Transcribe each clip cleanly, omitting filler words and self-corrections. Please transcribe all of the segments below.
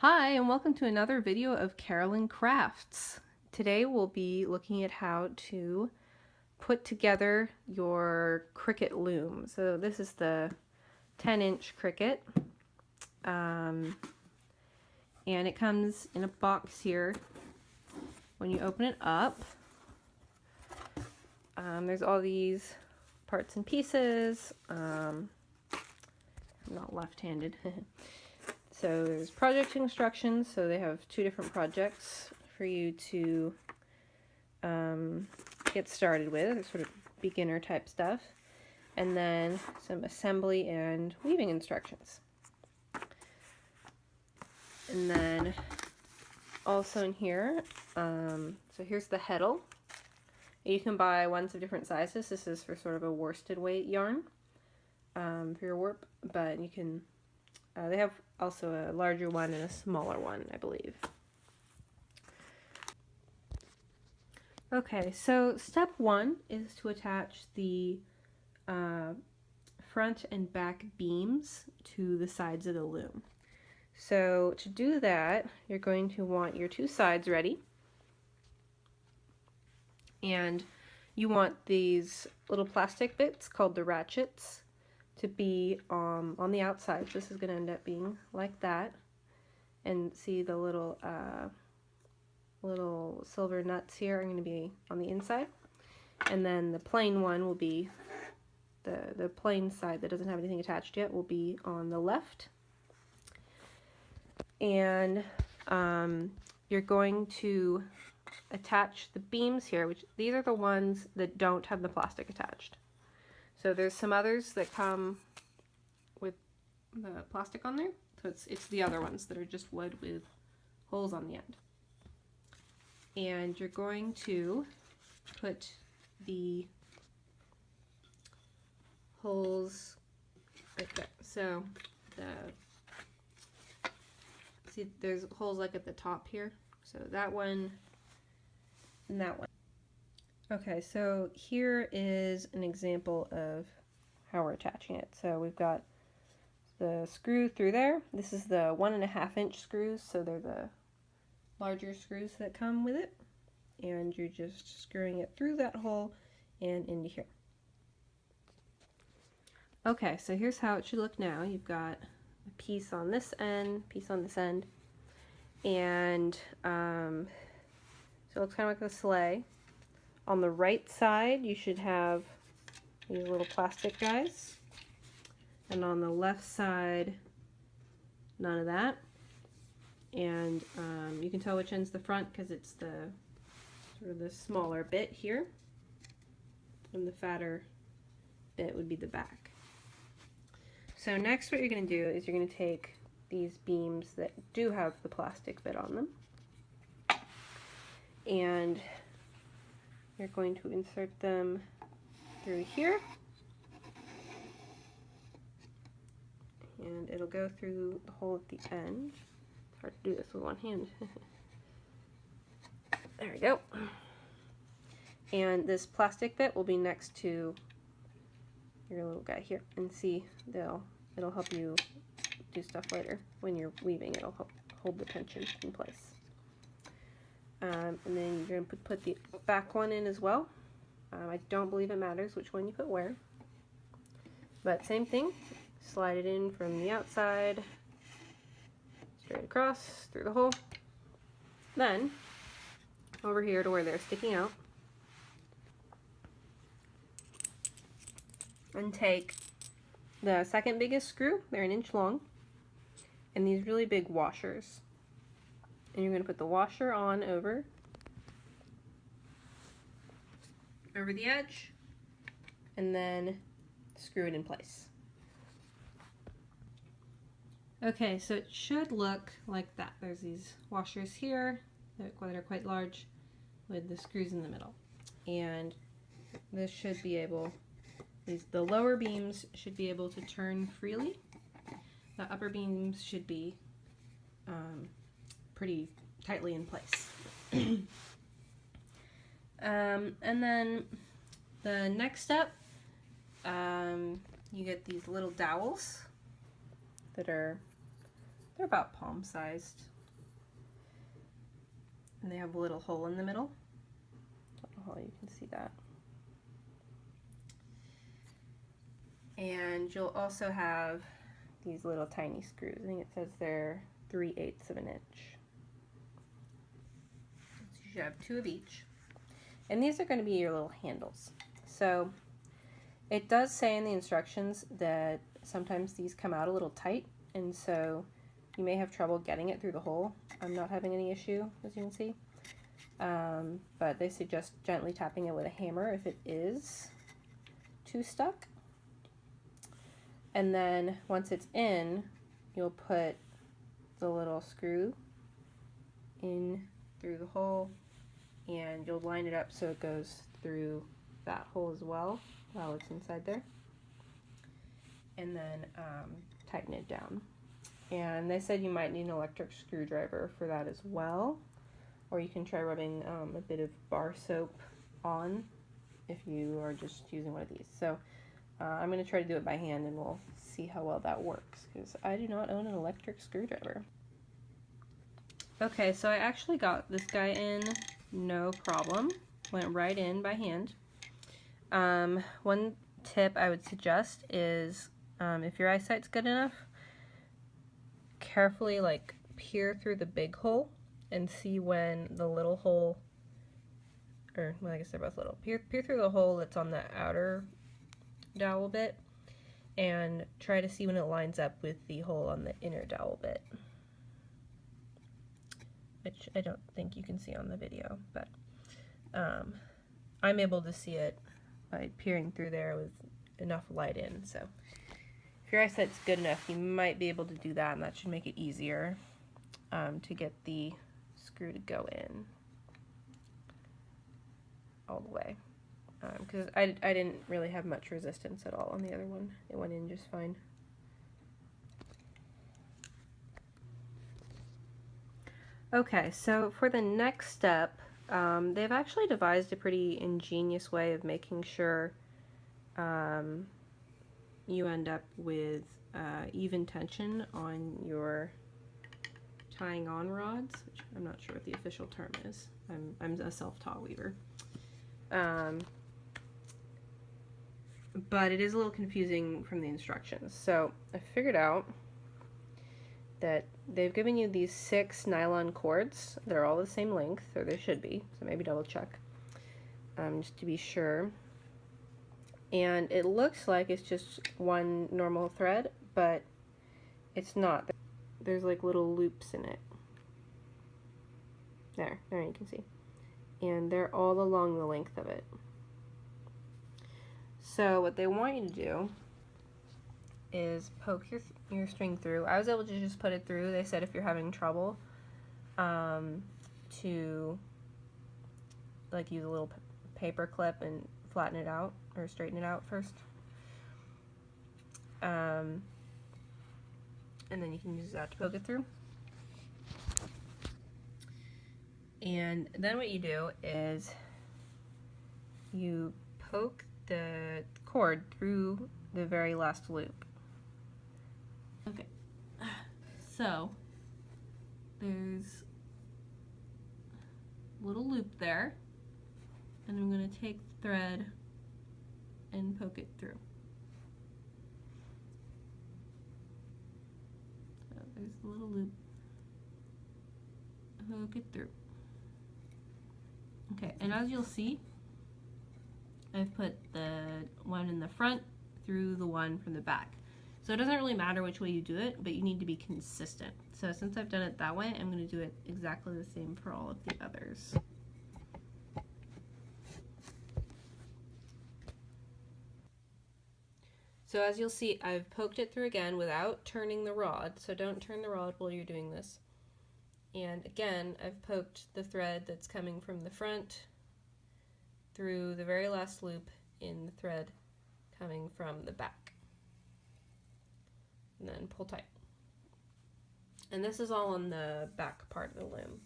Hi, and welcome to another video of Carolyn Crafts. Today we'll be looking at how to put together your Cricket Loom. So this is the 10-inch Cricket, and it comes in a box here. When you open it up, there's all these parts and pieces. I'm not left-handed. So there's project instructions, so they have two different projects for you to get started with, sort of beginner type stuff, and then some assembly and weaving instructions. And then also in here, so here's the heddle. You can buy ones of different sizes. This is for sort of a worsted weight yarn for your warp, but you can, they have also a larger one and a smaller one, I believe. Okay, so step one is to attach the front and back beams to the sides of the loom. So to do that, you're going to want your two sides ready, and you want these little plastic bits called the ratchets to be on the outside. This is going to end up being like that, and see the little little silver nuts here are going to be on the inside, and then the plain one will be the plain side that doesn't have anything attached yet will be on the left. And you're going to attach the beams here, which these are the ones that don't have the plastic attached. So there's some others that come with the plastic on there. So it's the other ones that are just wood with holes on the end. And you're going to put the holes right there. So see, there's holes like at the top here. So that one and that one. Okay, so here is an example of how we're attaching it. So we've got the screw through there. This is the 1.5-inch screws, so they're the larger screws that come with it. And you're just screwing it through that hole and into here. Okay, so here's how it should look now. You've got a piece on this end, piece on this end, and so it looks kind of like a sleigh. On the right side, you should have these little plastic guys, and on the left side, none of that. And you can tell which end's the front because it's the sort of the smaller bit here, and the fatter bit would be the back. So next, what you're going to do is you're going to take these beams that do have the plastic bit on them, and you're going to insert them through here, and it'll go through the hole at the end. It's hard to do this with one hand. There we go. And this plastic bit will be next to your little guy here, and see, it'll help you do stuff later when you're weaving. It'll help hold the tension in place. And then you're going to put the back one in as well. I don't believe it matters which one you put where, but same thing. Slide it in from the outside, straight across through the hole. Then over here to where they're sticking out, and take the second biggest screw, they're 1 inch long, and these really big washers. And you're going to put the washer on over the edge, and then screw it in place. Okay, so it should look like that. There's these washers here that are quite large with the screws in the middle. And this should be able, the lower beams should be able to turn freely. The upper beams should be pretty tightly in place. And then the next step, you get these little dowels that are They're about palm sized. And they have a little hole in the middle. I don't know how you can see that. And you'll also have these little tiny screws. I think it says they're 3/8 of an inch. So you should have 2 of each. And these are going to be your little handles. So it does say in the instructions that sometimes these come out a little tight, and so you may have trouble getting it through the hole. I'm not having any issue, as you can see. But they suggest gently tapping it with a hammer if it is too stuck. And then once it's in, you'll put the little screw in through the hole, and you'll line it up so it goes through that hole as well while it's inside there. And then tighten it down. And they said you might need an electric screwdriver for that as well, or you can try rubbing a bit of bar soap on if you are just using one of these. So I'm going to try to do it by hand, and we'll see how well that works, because I do not own an electric screwdriver. Okay, so I actually got this guy in no problem. Went right in by hand. One tip I would suggest is if your eyesight's good enough, carefully like peer through the big hole and see when the little hole, or well, I guess they're both little, peer through the hole that's on the outer dowel bit and try to see when it lines up with the hole on the inner dowel bit, which I don't think you can see on the video, but I'm able to see it by peering through there with enough light in. So if your eyesight's good enough, you might be able to do that, and that should make it easier to get the screw to go in all the way. Because I didn't really have much resistance at all on the other one. It went in just fine. Okay, so for the next step, they've actually devised a pretty ingenious way of making sure you end up with even tension on your tying on rods, which I'm not sure what the official term is. I'm a self-taught weaver. But it is a little confusing from the instructions. So I figured out that they've given you these 6 nylon cords. They're all the same length, or they should be, so maybe double check just to be sure. And it looks like it's just one normal thread, but it's not. There's like little loops in it. There you can see. And they're all along the length of it. So what they want you to do is poke your string through. I was able to just put it through. They said if you're having trouble, to like use a little paper clip and flatten it out or straighten it out first. And then you can use that to poke it through. And then what you do is you poke the cord through the very last loop. Okay, so there's a little loop there, and I'm going to take the thread and poke it through. So there's the little loop, poke it through. Okay, and as you'll see, I've put the one in the front through the one from the back. So it doesn't really matter which way you do it, but you need to be consistent. So since I've done it that way, I'm going to do it exactly the same for all of the others. So as you'll see, I've poked it through again without turning the rod, so don't turn the rod while you're doing this. And again, I've poked the thread that's coming from the front through the very last loop in the thread coming from the back. And then pull tight. And this is all on the back part of the loom.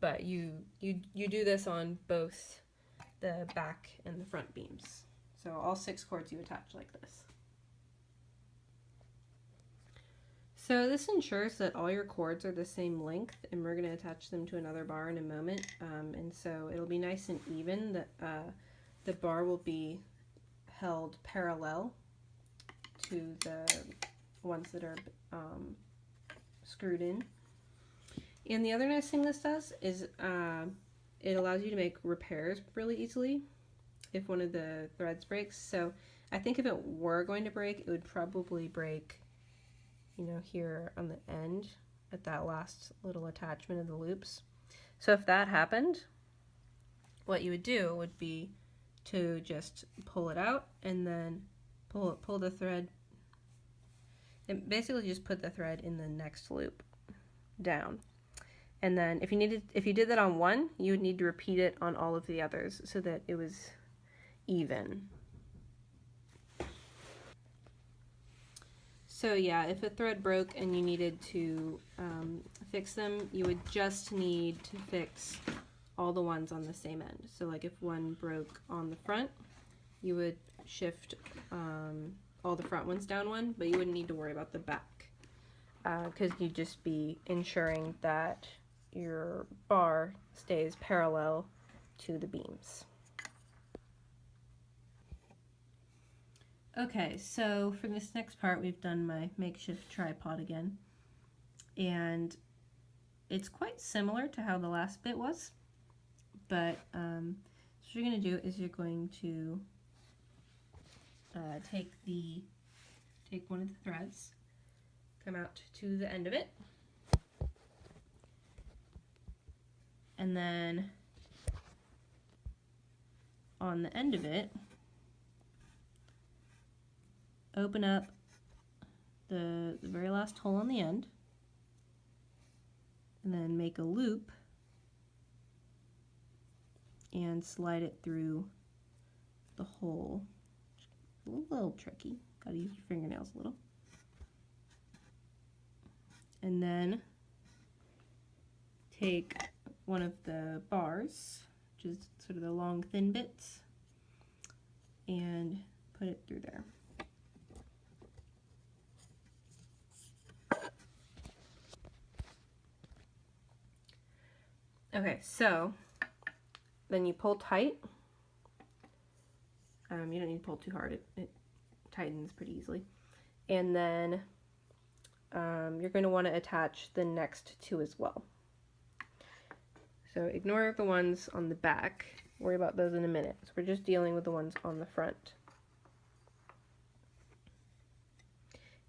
But you do this on both the back and the front beams. So all 6 cords you attach like this. So this ensures that all your cords are the same length, and we're going to attach them to another bar in a moment. And so it'll be nice and even. That the bar will be held parallel to the ones that are screwed in. And the other nice thing this does is it allows you to make repairs really easily if one of the threads breaks. So I think if it were going to break, it would probably break, you know, here on the end at that last little attachment of the loops. So if that happened, what you would do would be to just pull it out and then pull the thread, and basically just put the thread in the next loop down. And then if you did that on one, you would need to repeat it on all of the others so that it was even. So yeah, if a thread broke and you needed to fix them, you would just need to fix all the ones on the same end. So like if one broke on the front, you would shift all the front ones down one, but you wouldn't need to worry about the back because you'd just be ensuring that your bar stays parallel to the beams. Okay, so for this next part, we've done my makeshift tripod again, and it's quite similar to how the last bit was, but what you're going to do is you're going to take one of the threads, come out to the end of it, and then on the end of it, open up the very last hole on the end, and then make a loop and slide it through the hole. A little tricky, gotta use your fingernails a little. And then take one of the bars, which is sort of the long thin bits, and put it through there. Okay, so then you pull tight. You don't need to pull too hard, it tightens pretty easily. And then you're going to want to attach the next two as well. So ignore the ones on the back, worry about those in a minute. So we're just dealing with the ones on the front.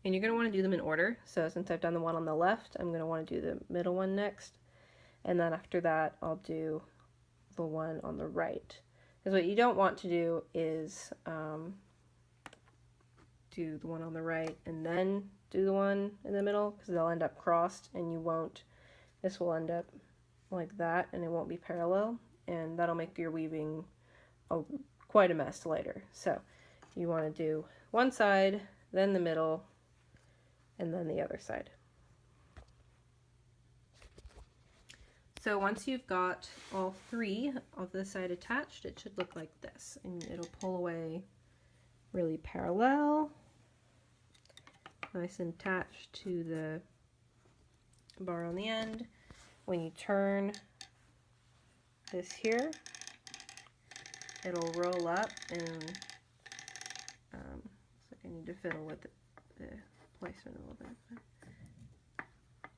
And you're going to want to do them in order. So since I've done the one on the left, I'm going to want to do the middle one next. And then after that, I'll do the one on the right. Because what you don't want to do is do the one on the right and then do the one in the middle, because they'll end up crossed and you won't. This will end up like that and it won't be parallel, and that'll make your weaving quite a mess later. So you want to do one side, then the middle, and then the other side. So once you've got all three of the side attached, it should look like this, and it'll pull away really parallel, nice and attached to the bar on the end. When you turn this here, it'll roll up, and looks like I need to fiddle with the placement a little bit.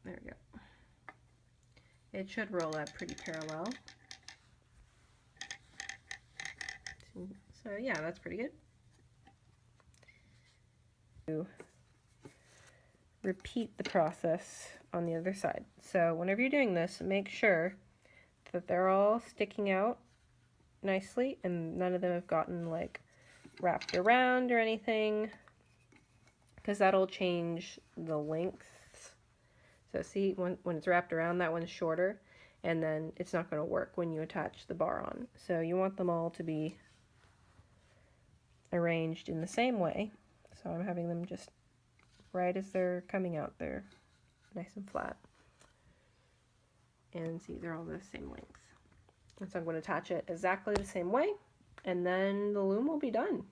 There we go. It should roll up pretty parallel. So yeah, that's pretty good. To repeat the process on the other side. So whenever you're doing this, make sure that they're all sticking out nicely and none of them have gotten like wrapped around or anything, because that'll change the length. So see, when it's wrapped around, that one's shorter, and then it's not going to work when you attach the bar on. So you want them all to be arranged in the same way. So I'm having them just right as they're coming out, they're nice and flat. And see, they're all the same length. And so I'm going to attach it exactly the same way, and then the loom will be done.